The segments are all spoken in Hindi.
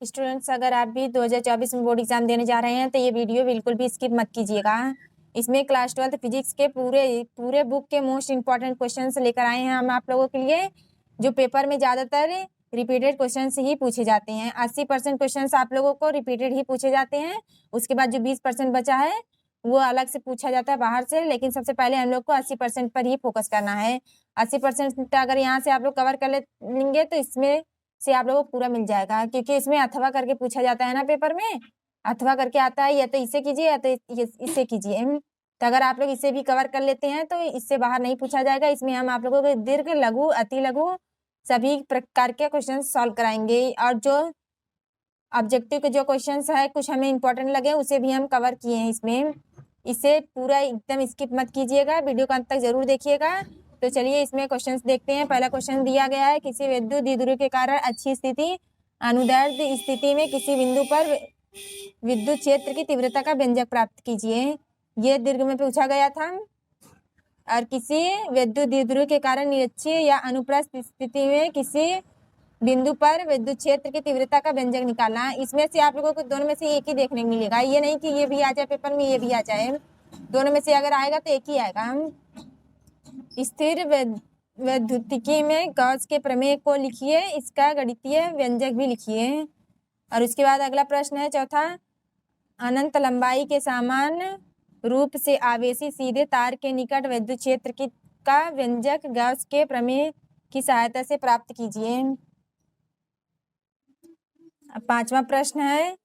स्टूडेंट्स, अगर आप भी 2024 में बोर्ड एग्जाम देने जा रहे हैं तो ये वीडियो बिल्कुल भी स्किप मत कीजिएगा। इसमें क्लास 12 फिजिक्स के पूरे बुक के मोस्ट इंपॉर्टेंट क्वेश्चंस लेकर आए हैं हम आप लोगों के लिए, जो पेपर में ज़्यादातर रिपीटेड क्वेश्चंस ही पूछे जाते हैं। 80% क्वेश्चंस आप लोगों को रिपीटेड ही पूछे जाते हैं। उसके बाद जो 20% बचा है वो अलग से पूछा जाता है बाहर से, लेकिन सबसे पहले हम लोग को 80% पर ही फोकस करना है। 80% अगर यहाँ से आप लोग कवर कर लेंगे तो इसमें से आप लोगों को पूरा मिल जाएगा, क्योंकि इसमें अथवा करके पूछा जाता है ना पेपर में। अथवा करके आता है, या तो इसे कीजिए या तो इसे कीजिए। तो अगर आप लोग इसे भी कवर कर लेते हैं तो इससे बाहर नहीं पूछा जाएगा। इसमें हम आप लोगों को दीर्घ, लघु, अति लघु सभी प्रकार के क्वेश्चन सॉल्व कराएंगे, और जो ऑब्जेक्टिव के जो क्वेश्चंस है कुछ हमें इंपॉर्टेंट लगे उसे भी हम कवर किए हैं इसमें। इसे पूरा एकदम स्किप मत कीजिएगा, वीडियो को अंत तक जरूर देखिएगा। तो चलिए इसमें क्वेश्चंस देखते हैं। पहला क्वेश्चन दिया गया है, किसी विद्युत द्विध्रुव के कारण अच्छी स्थिति अनुदैर्ध्य स्थिति में किसी बिंदु पर विद्युत क्षेत्र की तीव्रता का व्यंजक प्राप्त कीजिए। ये दीर्घ में पूछा गया था। और किसी विद्युत द्विध्रुव के कारण निरक्षीय या अनुप्रस्थ स्थिति में किसी बिंदु पर विद्युत क्षेत्र की तीव्रता का व्यंजक निकालना। इसमें से आप लोगों को दोनों में से एक ही देखने को मिलेगा, ये नहीं कि ये भी आ जाए पेपर में ये भी आ जाए। दोनों में से अगर आएगा तो एक ही आएगा। स्थिर वैद्युतिकी में गॉस के प्रमेय को लिखिए, इसका गणितीय व्यंजक भी लिखिए। और उसके बाद अगला प्रश्न है चौथा, अनंत लंबाई के समान रूप से आवेशी सीधे तार के निकट विद्युत क्षेत्र का व्यंजक गॉस के प्रमेय की सहायता से प्राप्त कीजिए। पांचवा प्रश्न है,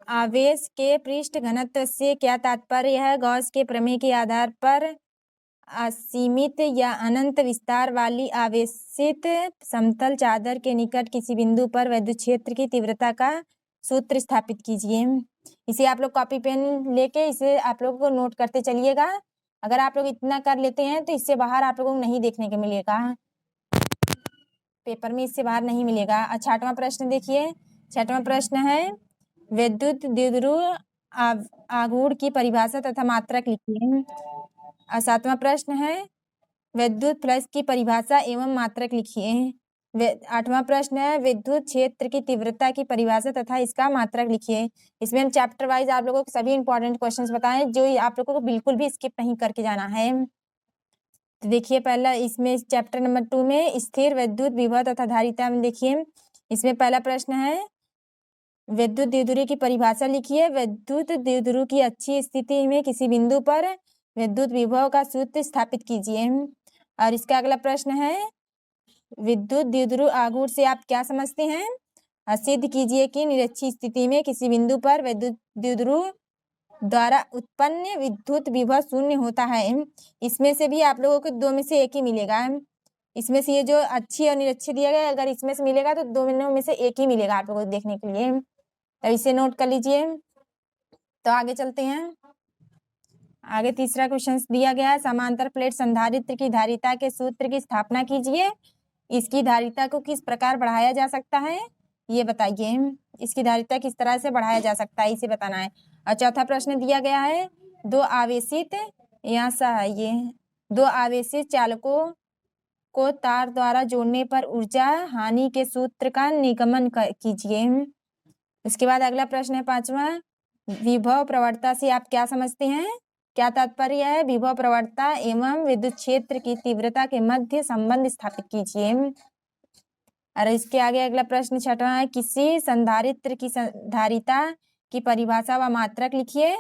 आवेश के पृष्ठ घनत्व से क्या तात्पर्य है? गॉस के प्रमेय के आधार पर असीमित या अनंत विस्तार वाली आवेशित समतल चादर के निकट किसी बिंदु पर विद्युत क्षेत्र की तीव्रता का सूत्र स्थापित कीजिए। इसे आप लोग कॉपी पेन लेके इसे आप लोगों को नोट करते चलिएगा। अगर आप लोग इतना कर लेते हैं तो इससे बाहर आप लोगों को नहीं देखने को मिलेगा, पेपर में इससे बाहर नहीं मिलेगा। छठवां प्रश्न देखिए। छठवां प्रश्न है, विद्युत द्विध्रुव आघूर्ण की परिभाषा तथा मात्रक लिखिए। और सातवां प्रश्न है, विद्युत फ्लक्स की परिभाषा एवं मात्रक लिखिए। आठवां प्रश्न है, विद्युत क्षेत्र की तीव्रता की परिभाषा तथा इसका मात्रक लिखिए। इसमें हम चैप्टर वाइज आप लोगों को सभी इंपॉर्टेंट क्वेश्चंस बताएं, जो आप लोगों को बिल्कुल भी स्किप नहीं करके जाना है। तो देखिए पहला इसमें चैप्टर नंबर 2 में स्थिर विद्युत विभव तथा धारिता में देखिए, इसमें पहला प्रश्न है, विद्युत द्विध्रुव की परिभाषा लिखिए। विद्युत द्विध्रुव की अच्छी स्थिति में किसी बिंदु पर विद्युत विभव का सूत्र स्थापित कीजिए। और इसका अगला प्रश्न है, विद्युत द्विध्रुव आघूर्ण से आप क्या समझते हैं? सिद्ध कीजिए कि निरक्षीय स्थिति में किसी बिंदु पर विद्युत द्विध्रुव द्वारा उत्पन्न विद्युत विभव शून्य होता है। इसमें से भी आप लोगों को दो में से एक ही मिलेगा। इसमें से ये जो अच्छी और निरक्षीय दिया गया, अगर इसमें से मिलेगा तो दोनों में से एक ही मिलेगा आप लोगों को देखने के लिए। तो इसे नोट कर लीजिए। तो आगे चलते हैं। आगे तीसरा क्वेश्चन दिया गया है, समांतर प्लेट संधारित्र की धारिता के सूत्र की स्थापना कीजिए। इसकी धारिता को किस प्रकार बढ़ाया जा सकता है ये बताइए। इसकी धारिता किस तरह से बढ़ाया जा सकता है इसे बताना है। और चौथा प्रश्न दिया गया है, दो आवेशित दो आवेशित चालकों को तार द्वारा जोड़ने पर ऊर्जा हानि के सूत्र का निगमन कीजिए। उसके बाद अगला प्रश्न है पांचवा, विभव प्रवणता से आप क्या समझते हैं? क्या तात्पर्य है? विभव प्रवणता एवं विद्युत क्षेत्र की तीव्रता के मध्य संबंध स्थापित कीजिए। और इसके आगे अगला प्रश्न छठवां है, किसी संधारित्र की धारिता की परिभाषा व मात्रक लिखिए।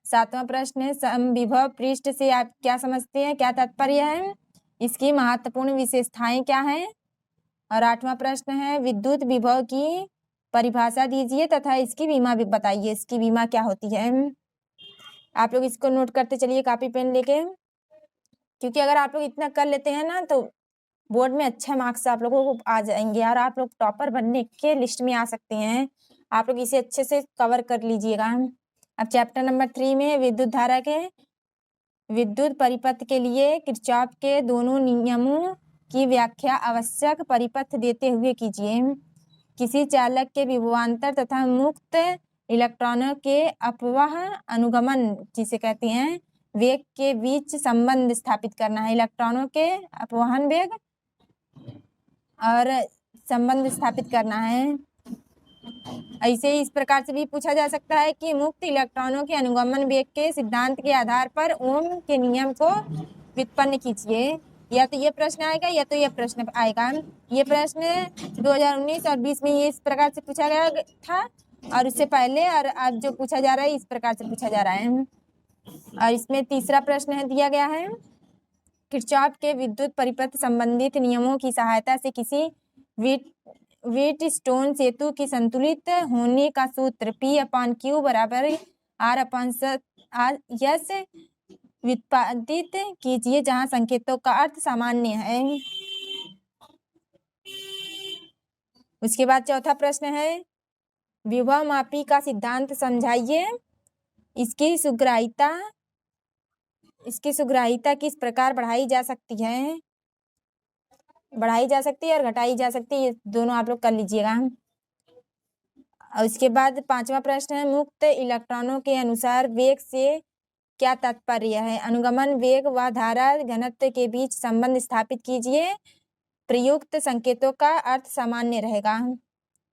सातवां प्रश्न है, समविभव पृष्ठ से आप क्या समझते हैं? क्या तात्पर्य है? इसकी महत्वपूर्ण विशेषताएं क्या हैं? और आठवां प्रश्न है, विद्युत विभव की परिभाषा दीजिए तथा इसकी विमा भी बताइए। इसकी विमा क्या होती है? आप लोग इसको नोट करते चलिए कॉपी पेन लेके, क्योंकि अगर आप लोग इतना कर लेते हैं ना तो बोर्ड में अच्छे मार्क्स आप लोगों को आ जाएंगे और आप लोग टॉपर बनने के लिस्ट में आ सकते हैं। आप लोग इसे अच्छे से कवर कर लीजिएगा। अब चैप्टर नंबर 3 में विद्युत धारा के विद्युत परिपथ के लिए किरचॉफ के दोनों नियमों की व्याख्या आवश्यक परिपथ देते हुए कीजिए। किसी चालक के विभवांतर तथा मुक्त इलेक्ट्रॉनों के अपवह अनुगमन जिसे कहते हैं वेग के बीच संबंध स्थापित करना है। इलेक्ट्रॉनों के अपवहन वेग और संबंध स्थापित करना है। ऐसे ही इस प्रकार से भी पूछा जा सकता है कि मुक्त इलेक्ट्रॉनों के अनुगमन वेग के सिद्धांत के आधार पर ओम के नियम को व्युत्पन्न कीजिए। या तो ये प्रश्न आएगा या तो ये प्रश्न आएगा। ये प्रश्न 2019 और 20 में ये इस प्रकार से पूछा गया था, और उससे पहले और अब जो पूछा जा रहा है इस प्रकार से पूछा जा रहा है। और इसमें तीसरा प्रश्न है दिया गया है, किरचॉफ के विद्युत परिपथ संबंधित नियमों की सहायता से किसी व्हीटस्टोन सेतु की संतुलित होने का सूत्र P/Q बराबर R/S व्युत्पादित कीजिए जहां संकेतों का अर्थ सामान्य है। उसके बाद चौथा प्रश्न है, विभव मापी का सिद्धांत समझाइए। इसकी सुग्राहिता किस प्रकार बढ़ाई जा सकती है और घटाई जा सकती है, ये दोनों आप लोग कर लीजिएगा। और उसके बाद पांचवा प्रश्न है, मुक्त इलेक्ट्रॉनों के अनुसार वेग से क्या तात्पर्य है? अनुगमन वेग व धारा घनत्व के बीच संबंध स्थापित कीजिए। प्रयुक्त संकेतों का अर्थ सामान्य रहेगा।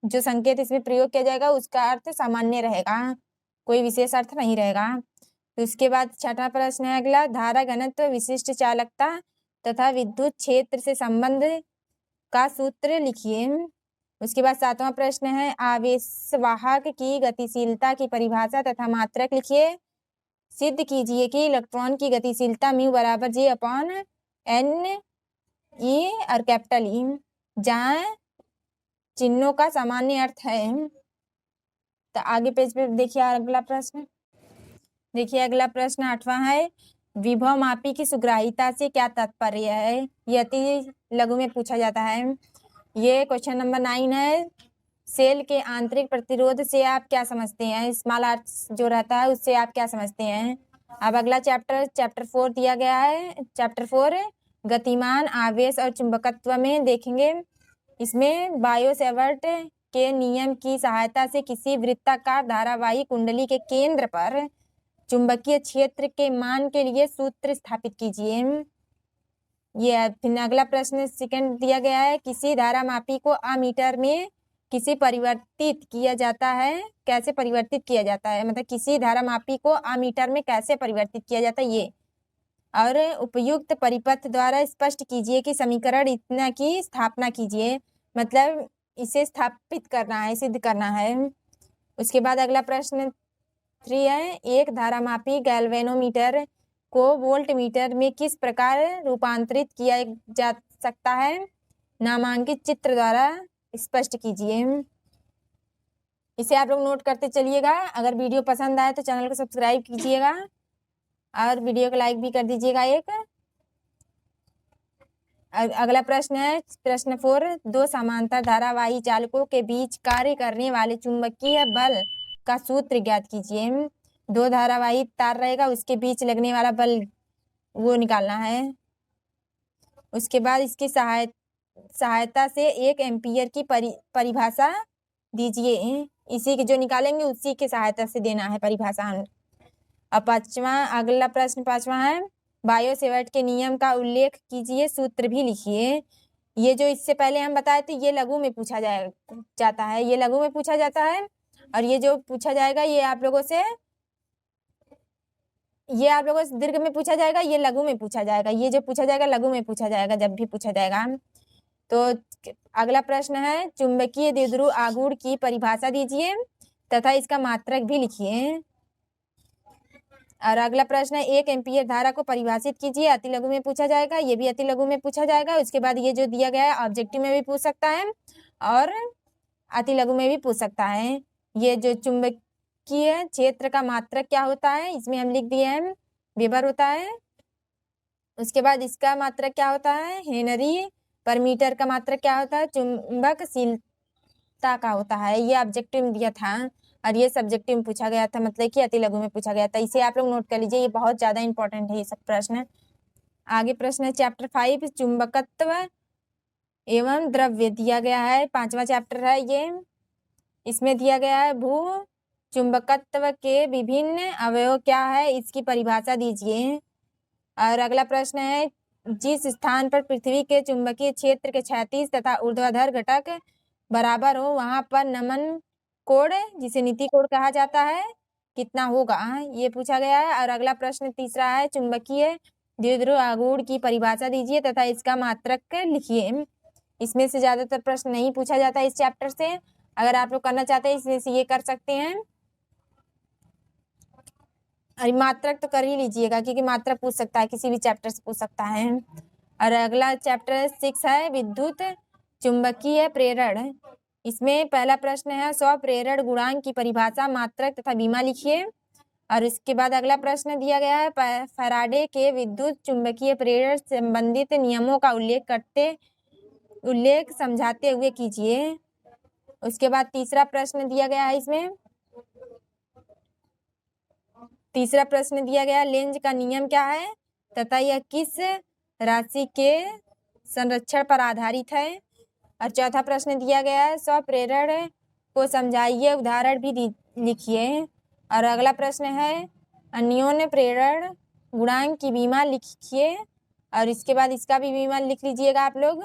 जो संकेत इसमें प्रयोग किया जाएगा उसका अर्थ सामान्य रहेगा, कोई विशेष अर्थ नहीं रहेगा। तो उसके बाद छठा प्रश्न है अगला, धारा घनत्व, विशिष्ट चालकता तथा विद्युत क्षेत्र से संबंध का सूत्र लिखिए। उसके बाद सातवां प्रश्न है, आवेशवाहक की गतिशीलता की परिभाषा तथा मात्रक लिखिए। सिद्ध कीजिए कि इलेक्ट्रॉन की गतिशीलता म्यू बराबर J/N E और कैपिटल ई, जहाँ चिन्हों का सामान्य अर्थ है। तो आगे पेज पे देखिए अगला प्रश्न। देखिए अगला प्रश्न आठवां है, विभव मापी की सुग्राहिता से क्या तात्पर्य है? ये अति लघु में पूछा जाता है। ये क्वेश्चन नंबर 9 है। सेल के आंतरिक प्रतिरोध से आप क्या समझते हैं? स्मॉल आर जो रहता है उससे आप क्या समझते हैं? अब अगला चैप्टर 4 दिया गया है। चैप्टर 4 गतिमान, आवेश और चुंबकत्व में देखेंगे। इसमें बायो-सेवर्ट के नियम की सहायता से किसी वृत्ताकार धारावाही कुंडली के केंद्र पर चुंबकीय क्षेत्र के मान के लिए सूत्र स्थापित कीजिए। ये फिर अगला प्रश्न सेकंड दिया गया है, किसी धारा मापी को अमीटर में कैसे परिवर्तित किया जाता है? कैसे परिवर्तित किया जाता है, मतलब किसी धारा मापी को अमीटर में कैसे परिवर्तित किया जाता है ये। और उपयुक्त परिपथ द्वारा स्पष्ट कीजिए कि समीकरण इतना की स्थापना कीजिए, मतलब इसे स्थापित करना है, सिद्ध करना है। उसके बाद अगला प्रश्न 3 है, एक धारामापी गैल्वेनोमीटर को वोल्टमीटर में किस प्रकार रूपांतरित किया जा सकता है? नामांकित चित्र द्वारा स्पष्ट कीजिए। इसे आप लोग नोट करते चलिएगा। अगर वीडियो पसंद आए तो चैनल को सब्सक्राइब कीजिएगा और वीडियो को लाइक भी कर दीजिएगा एक। अगला प्रश्न है प्रश्न 4, दो समांतर धारावाही चालकों के बीच कार्य करने वाले चुंबकीय बल का सूत्र ज्ञात कीजिए। दो धारावाही तार रहेगा, उसके बीच लगने वाला बल वो निकालना है। उसके बाद इसकी सहायता से 1 एम्पीयर की परिभाषा दीजिए। इसी के जो निकालेंगे उसी के सहायता से देना है परिभाषा। अब अगला प्रश्न 5वां है, बायो-सेवर्ट के नियम का उल्लेख कीजिए, सूत्र भी लिखिए। ये जो इससे पहले हम बताए थे ये लघु में पूछा जाता है, ये लघु में पूछा जाता है। और ये जो पूछा जाएगा ये आप लोगों से दीर्घ में पूछा जाएगा, ये लघु में पूछा जाएगा। ये जो पूछा जाएगा लघु में पूछा जाएगा जब भी पूछा जाएगा। तो अगला प्रश्न है, चुंबकीय द्विध्रुव आघूर्ण की परिभाषा दीजिए तथा इसका मात्रक भी लिखिए। और अगला प्रश्न है, 1 एम्पीयर धारा को परिभाषित कीजिए। अति लघु में पूछा जाएगा, ये भी अति लघु में पूछा जाएगा। उसके बाद ये जो दिया गया है ऑब्जेक्टिव में भी पूछ सकता है और अति लघु में भी पूछ सकता है। ये जो चुंबकीय क्षेत्र का मात्रक क्या होता है, इसमें हम लिख दिए हैं वेबर होता है। उसके बाद इसका मात्रक क्या होता है, हेनरी पर मीटर का मात्रक क्या होता है, चुंबकशीलता का होता है। ये ऑब्जेक्टिव में दिया था और ये सब्जेक्टिव में पूछा गया था, मतलब कि अति लघु में पूछा गया था। इसे आप लोग नोट कर लीजिए, ये बहुत ज्यादा इंपॉर्टेंट है ये सब प्रश्न। आगे प्रश्न है चैप्टर 5, चुंबकत्व एवं द्रव्य दिया गया है। 5वां चैप्टर है ये। इसमें दिया गया है भू चुंबकत्व के विभिन्न अवयव क्या है, इसकी परिभाषा दीजिए। और अगला प्रश्न है, जिस स्थान पर पृथ्वी के चुंबकीय क्षेत्र के क्षैतिज तथा ऊर्ध्वाधर घटक बराबर हो वहां पर नमन कोड, जिसे नीति कोड कहा जाता है, कितना होगा, ये पूछा गया है। और अगला प्रश्न तीसरा है, चुंबकीय द्विध्रुव आघूर्ण की परिभाषा दीजिए तथा इसका मात्रक लिखिए। इसमें से ज्यादातर प्रश्न नहीं पूछा जाता इस चैप्टर से। अगर आप लोग करना चाहते हैं इसमें से ये कर सकते हैं। और मात्रक तो कर ही लीजिएगा, क्योंकि मात्रक पूछ सकता है, किसी भी चैप्टर से पूछ सकता है। और अगला चैप्टर 6 है विद्युत चुंबकीय प्रेरण। इसमें पहला प्रश्न है, स्वप्रेरण गुणांक की परिभाषा, मात्रक तथा बीमा लिखिए। और इसके बाद अगला प्रश्न दिया गया है, फैराडे के विद्युत चुंबकीय प्रेरण संबंधित नियमों का उल्लेख समझाते हुए कीजिए। उसके बाद तीसरा प्रश्न दिया गया है, इसमें तीसरा प्रश्न दिया गया, लेंज का नियम क्या है तथा यह किस राशि के संरक्षण पर आधारित है। और चौथा प्रश्न दिया गया है, स्वप्रेरण को समझाइए, उदाहरण भी लिखिए। और अगला प्रश्न है, अन्योन्य प्रेरण गुणांक की बीमा लिखिए। और इसके बाद इसका भी बीमा लिख लीजिएगा आप लोग,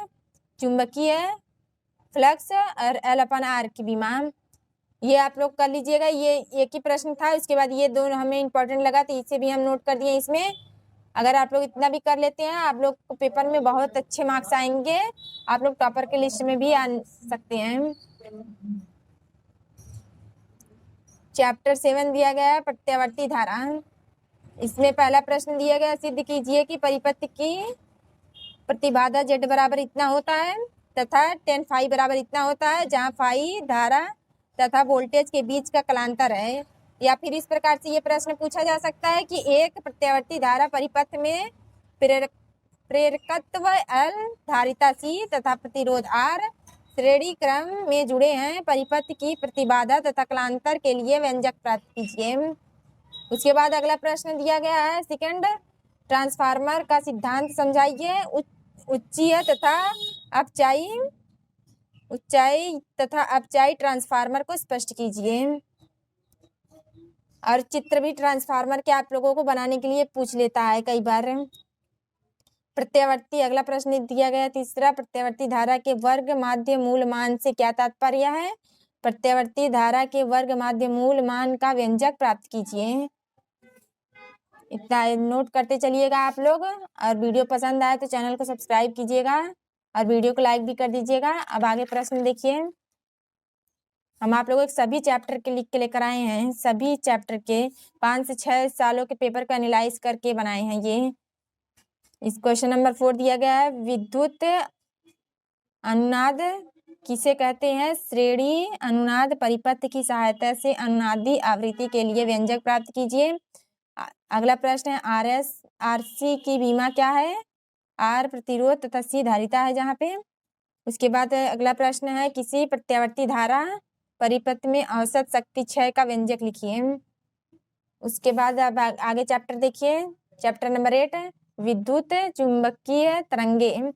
चुंबकीय फ्लक्स और L/R की बीमा, ये आप लोग कर लीजिएगा। ये एक ही प्रश्न था, उसके बाद ये दोनों हमें इम्पोर्टेंट लगा तो इसे भी हम नोट कर दिए इसमें। अगर आप लोग इतना भी कर लेते हैं, आप लोग को पेपर में बहुत अच्छे मार्क्स आएंगे, आप लोग टॉपर के लिस्ट में भी आ सकते हैं। चैप्टर 7 दिया गया है प्रत्यावर्ती धारा। इसमें पहला प्रश्न दिया गया, सिद्ध कीजिए कि परिपथ की प्रतिबाधा Z बराबर इतना होता है तथा tan phi बराबर इतना होता है, जहाँ phi धारा तथा वोल्टेज के बीच का कलांतर है। या फिर इस प्रकार से ये प्रश्न पूछा जा सकता है कि एक प्रत्यावर्ती धारा परिपथ में प्रेरकत्व L, धारिता C तथा प्रतिरोध R श्रेणी क्रम में जुड़े हैं, परिपथ की प्रतिबाधा तथा कलांतर के लिए व्यंजक प्राप्त कीजिए। उसके बाद अगला प्रश्न दिया गया है, सेकंड ट्रांसफार्मर का सिद्धांत समझाइए, ऊंचाई तथा अपचाई ट्रांसफार्मर को स्पष्ट कीजिए। और चित्र भी ट्रांसफार्मर के आप लोगों को बनाने के लिए पूछ लेता है कई बार। प्रत्यावर्ती, अगला प्रश्न दिया गया तीसरा, प्रत्यावर्ती धारा के वर्ग माध्य मूल मान से क्या तात्पर्य है। प्रत्यावर्ती धारा के वर्ग माध्य मूल मान का व्यंजक प्राप्त कीजिए। इतना नोट करते चलिएगा आप लोग। और वीडियो पसंद आए तो चैनल को सब्सक्राइब कीजिएगा और वीडियो को लाइक भी कर दीजिएगा। अब आगे प्रश्न देखिए, हम आप लोगों के सभी चैप्टर के लिख के लेकर आए हैं, सभी चैप्टर के 5 से 6 सालों के पेपर का एनालाइज करके बनाए हैं ये। इस क्वेश्चन नंबर 4 दिया गया है, विद्युत अनुनाद किसे कहते हैं। श्रेणी अनुनाद परिपथ की सहायता से अनुनादी आवृत्ति के लिए व्यंजक प्राप्त कीजिए। अगला प्रश्न है, RC की बीमा क्या है। R प्रतिरोध तथा C धारिता है जहाँ पे। उसके बाद अगला प्रश्न है, किसी प्रत्यावर्ती धारा परिपथ में औसत शक्ति क्षय का व्यंजक लिखिए। उसके बाद अब आगे चैप्टर देखिए, चैप्टर नंबर 8 विद्युत चुंबकीय तरंगे।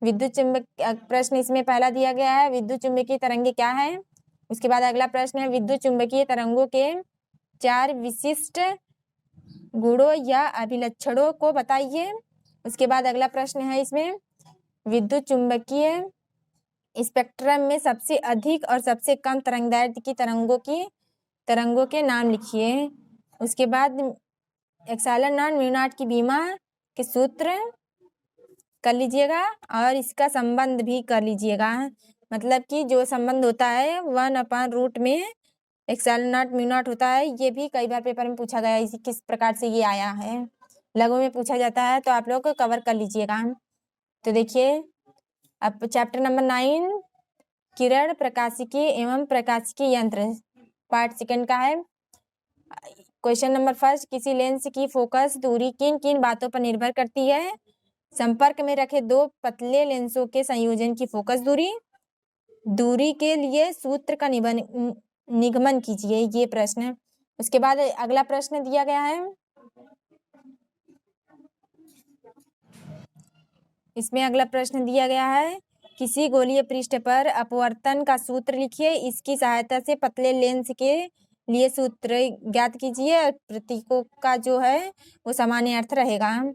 विद्युत चुंबक प्रश्न इसमें पहला दिया गया है, विद्युत चुंबकीय तरंगे क्या है। उसके बाद अगला प्रश्न है, विद्युत चुंबकीय तरंगों के 4 विशिष्ट गुणों या अभिलक्षणों को बताइए। उसके बाद अगला प्रश्न है, इसमें विद्युत चुंबकीय स्पेक्ट्रम में सबसे अधिक और सबसे कम तरंगदैर्ध्य की तरंगों के नाम लिखिए। उसके बाद एप्सिलॉन नॉट म्यू नॉट की बीमा के सूत्र कर लीजिएगा और इसका संबंध भी कर लीजिएगा। मतलब कि जो संबंध होता है 1/रूट में एप्सिलॉन नॉट म्यू नॉट होता है, ये भी कई बार पेपर में पूछा गया है, इसी किस प्रकार से ये आया है, लघु में पूछा जाता है, तो आप लोग को कवर कर लीजिएगा। तो देखिए अब चैप्टर नंबर 9 किरण प्रकाशिकी एवं प्रकाशिकी यंत्र पार्ट सेकंड का है। क्वेश्चन नंबर 1, किसी लेंस की फोकस दूरी किन किन बातों पर निर्भर करती है। संपर्क में रखे 2 पतले लेंसों के संयोजन की फोकस दूरी के लिए सूत्र का निगमन कीजिए, ये प्रश्न। उसके बाद अगला प्रश्न दिया गया है, इसमें अगला प्रश्न दिया गया है, किसी गोलीय पृष्ठ पर अपवर्तन का सूत्र लिखिए, इसकी सहायता से पतले लेंस के लिए सूत्र ज्ञात कीजिए। प्रतीकों का जो है वो सामान्य अर्थ रहेगा।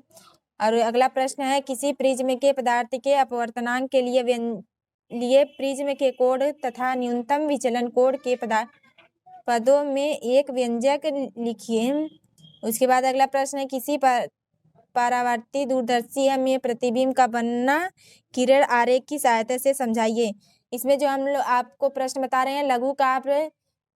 और अगला प्रश्न है, किसी प्रिज्म के पदार्थ के अपवर्तनांक के लिए प्रिज्म के कोण तथा न्यूनतम विचलन कोण के पदों में एक व्यंजक लिखिए। उसके बाद अगला प्रश्न है, किसी परावर्ती दूरदर्शी में प्रतिबिंब का बनना किरण आरेख की सहायता से समझाइए। इसमें जो हम लोग आपको प्रश्न बता रहे हैं लघु का आप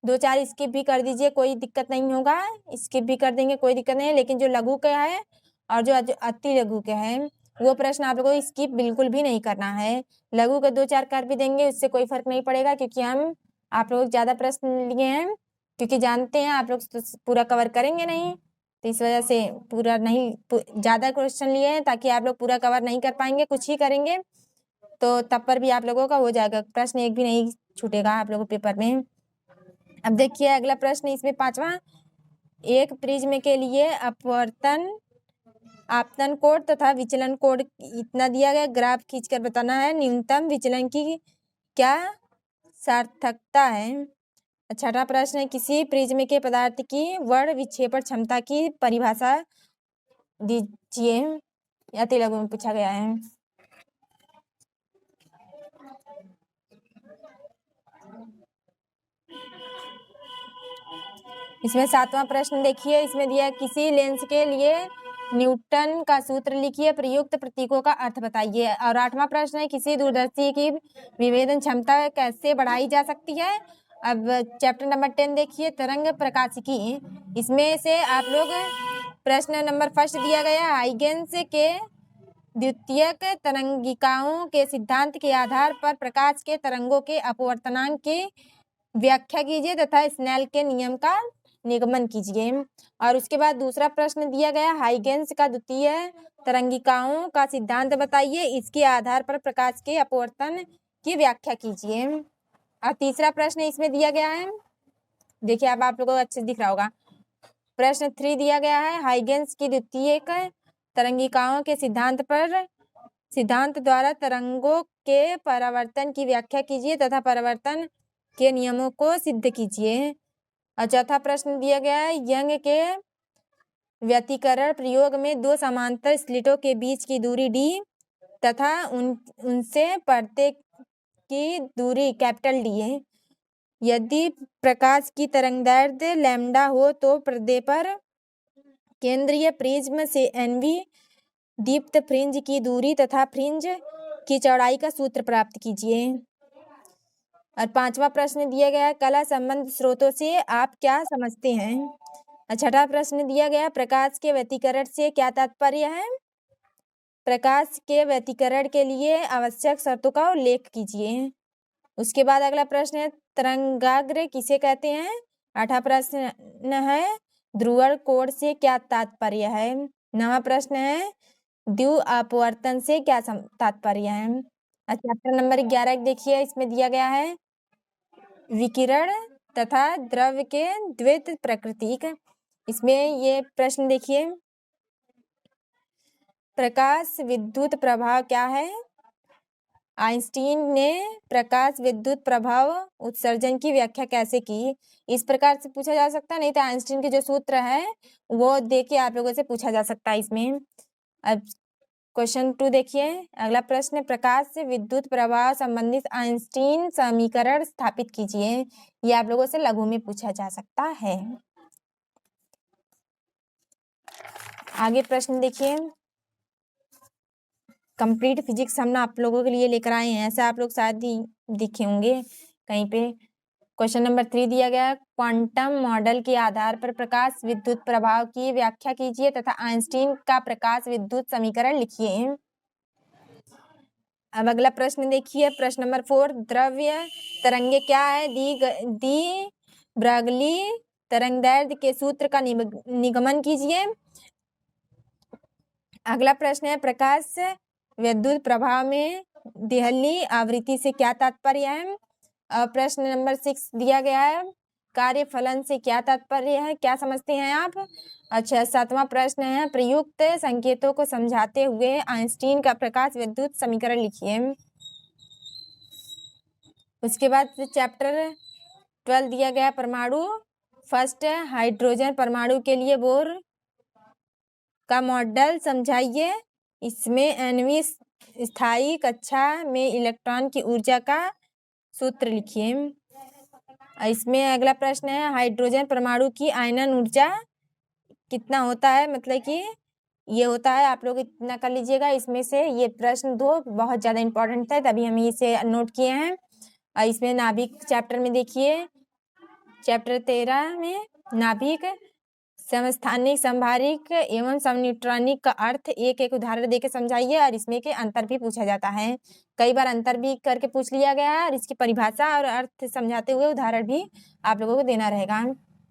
2-4 स्किप भी कर दीजिए, कोई दिक्कत नहीं होगा, स्किप भी कर देंगे कोई दिक्कत नहीं है। लेकिन जो लघु का है और जो अति लघु का है वो प्रश्न आप लोगों को स्किप बिल्कुल भी नहीं करना है। लघु का 2-4 कर भी देंगे उससे कोई फर्क नहीं पड़ेगा, क्योंकि हम आप लोग ज़्यादा प्रश्न लिए हैं, क्योंकि जानते हैं आप लोग तो पूरा कवर करेंगे नहीं, तो इस वजह से पूरा नहीं ज़्यादा क्वेश्चन लिए हैं ताकि आप लोग पूरा कवर नहीं कर पाएंगे, कुछ ही करेंगे तो तब पर भी आप लोगों का हो जाएगा, प्रश्न एक भी नहीं छूटेगा आप लोगों के पेपर में। अब देखिए अगला प्रश्न इसमें 5वां, एक प्रिज्म के लिए आपतन कोण तथा विचलन कोण इतना दिया गया, ग्राफ खींचकर बताना है, न्यूनतम विचलन की क्या सार्थकता है। छठा प्रश्न है, किसी प्रिज्म के पदार्थ की वर्ण विक्षेपण क्षमता की परिभाषा दीजिए, अति लघु में पूछा गया है। इसमें 7वां प्रश्न देखिए, इसमें दिया किसी लेंस के लिए न्यूटन का सूत्र लिखिए, प्रयुक्त प्रतीकों का अर्थ बताइए। और 8वां प्रश्न है, किसी दूरदर्शी की विभेदन क्षमता कैसे बढ़ाई जा सकती है। अब चैप्टर नंबर 10 देखिए, तरंग प्रकाशिकी। इसमें से आप लोग प्रश्न नंबर फर्स्ट दिया गया, हाइगेंस के द्वितीयक तरंगिकाओं के सिद्धांत के आधार पर प्रकाश के तरंगों के अपवर्तनांक की व्याख्या कीजिए तथा स्नेल के नियम का निगमन कीजिए। और उसके बाद दूसरा प्रश्न दिया गया, हाइगेंस का द्वितीय तरंगिकाओं का सिद्धांत बताइए, इसके आधार पर प्रकाश के अपवर्तन की व्याख्या कीजिए। और तीसरा प्रश्न इसमें दिया गया है, देखिए अब आप लोगों को अच्छे दिख रहा होगा, प्रश्न 3 दिया गया है, हाइगेंस की द्वितीय तरंगिकाओं के सिद्धांत द्वारा तरंगों के परावर्तन की व्याख्या कीजिए तथा परावर्तन के नियमों को सिद्ध कीजिए। और चौथा प्रश्न दिया गया है, यंग के व्यतिकरण प्रयोग में दो समांतर स्लिटों के बीच की दूरी d तथा उनसे प्रत्येक की दूरी कैपिटल D है। यदि प्रकाश की तरंगदैर्घ्य लैम्डा हो तो पर्दे पर केंद्रीय प्रिज्म से NV दीप्त फ्रिंज की दूरी तथा फ्रिंज की चौड़ाई का सूत्र प्राप्त कीजिए। और 5वां प्रश्न दिया गया है, कला संबंध स्रोतों से आप क्या समझते हैं। और 6ठा प्रश्न दिया गया, प्रकाश के व्यतिकरण से क्या तात्पर्य है। प्रकाश के व्यतिकरण के लिए आवश्यक शर्तों का उल्लेख कीजिए। उसके बाद अगला प्रश्न है, तरंगाग्र किसे कहते हैं। 8वां प्रश्न है, ध्रुवण कोण से क्या तात्पर्य है। 9वां प्रश्न है, द्वि अपवर्तन से क्या तात्पर्य है। चैप्टर नंबर 11 देखिए, इसमें दिया गया है विकिरण तथा द्रव्य के द्वैत प्रकृतिक। इसमें ये प्रश्न देखिए, प्रकाश विद्युत प्रभाव क्या है। आइंस्टीन ने प्रकाश विद्युत प्रभाव उत्सर्जन की व्याख्या कैसे की। इस प्रकार से पूछा जा सकता है, नहीं तो आइंस्टीन के जो सूत्र है वो देके आप लोगों से पूछा जा सकता है इसमें। अब क्वेश्चन 2 देखिए, अगला प्रश्न, प्रकाश से विद्युत प्रभाव संबंधित आइंस्टीन समीकरण स्थापित कीजिए। ये आप लोगों से लघु में पूछा जा सकता है। आगे प्रश्न देखिए, कंप्लीट फिजिक्स हम आप लोगों के लिए लेकर आए हैं, ऐसा आप लोग शायद ही दिखे होंगे कहीं पे। क्वेश्चन नंबर 3 दिया गया, क्वांटम मॉडल के आधार पर प्रकाश विद्युत प्रभाव की व्याख्या कीजिए तथा आइंस्टीन का प्रकाश विद्युत समीकरण लिखिए। अब अगला प्रश्न देखिए, प्रश्न नंबर 4, द्रव्य तरंगे क्या है। दी ब्रगली तरंगदैर्घ्य के सूत्र का निगमन कीजिए। अगला प्रश्न है, प्रकाश विद्युत प्रभाव में देहली आवृत्ति से क्या तात्पर्य है। प्रश्न नंबर 6 दिया गया है, कार्य फलन से क्या तात्पर्य है, क्या समझते हैं आप। अच्छा, 7वां प्रश्न है, प्रयुक्त संकेतों को समझाते हुए आइंस्टीन का प्रकाश विद्युत समीकरण लिखिए। उसके बाद चैप्टर 12 दिया गया, परमाणु। फर्स्ट, हाइड्रोजन परमाणु के लिए बोर का मॉडल समझाइए। इसमें NV स्थायी कक्षा में इलेक्ट्रॉन की ऊर्जा का सूत्र लिखिए। इसमें अगला प्रश्न है, हाइड्रोजन परमाणु की आयनन ऊर्जा कितना होता है, मतलब कि ये होता है, आप लोग इतना कर लीजिएगा। इसमें से ये प्रश्न 2 बहुत ज़्यादा इंपॉर्टेंट है, तभी हम इसे नोट किए हैं। और इसमें नाभिक चैप्टर में देखिए, चैप्टर 13 में नाभिक समस्थानिक, संभारिक एवं समन्यूट्रॉनिक का अर्थ एक एक उदाहरण देके समझाइए, और इसमें के अंतर भी पूछा जाता है। कई बार अंतर भी करके पूछ लिया गया है, और इसकी परिभाषा और अर्थ समझाते हुए उदाहरण भी आप लोगों को देना रहेगा।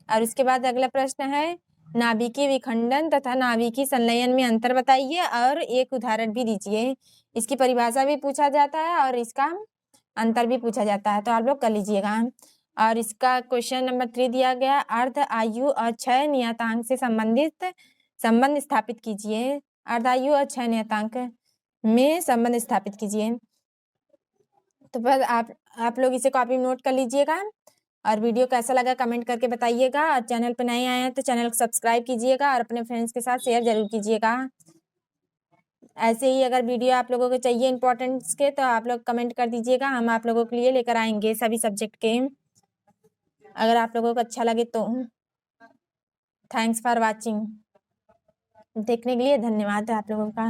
और उसके बाद अगला प्रश्न है, नाभिकीय विखंडन तथा नाभिकीय संलयन में अंतर बताइए और एक उदाहरण भी दीजिए। इसकी परिभाषा भी पूछा जाता है और इसका अंतर भी पूछा जाता है, तो आप लोग कर लीजिएगा। और इसका क्वेश्चन नंबर 3 दिया गया, अर्ध आयु और क्षय नियतांक से संबंधित संबंध स्थापित कीजिए। अर्ध आयु और क्षय नियतांक में संबंध स्थापित कीजिए। तो बस आप लोग इसे कॉपी में नोट कर लीजिएगा, और वीडियो कैसा लगा कमेंट करके बताइएगा। और चैनल पर नए आए हैं तो चैनल को सब्सक्राइब कीजिएगा और अपने फ्रेंड्स के साथ शेयर जरूर कीजिएगा। ऐसे ही अगर वीडियो आप लोगों को चाहिए इंपॉर्टेंट्स के, तो आप लोग कमेंट कर दीजिएगा, हम आप लोगों के लिए लेकर आएंगे सभी सब्जेक्ट के। अगर आप लोगों को अच्छा लगे तो थैंक्स फॉर वाचिंग, देखने के लिए धन्यवाद आप लोगों का।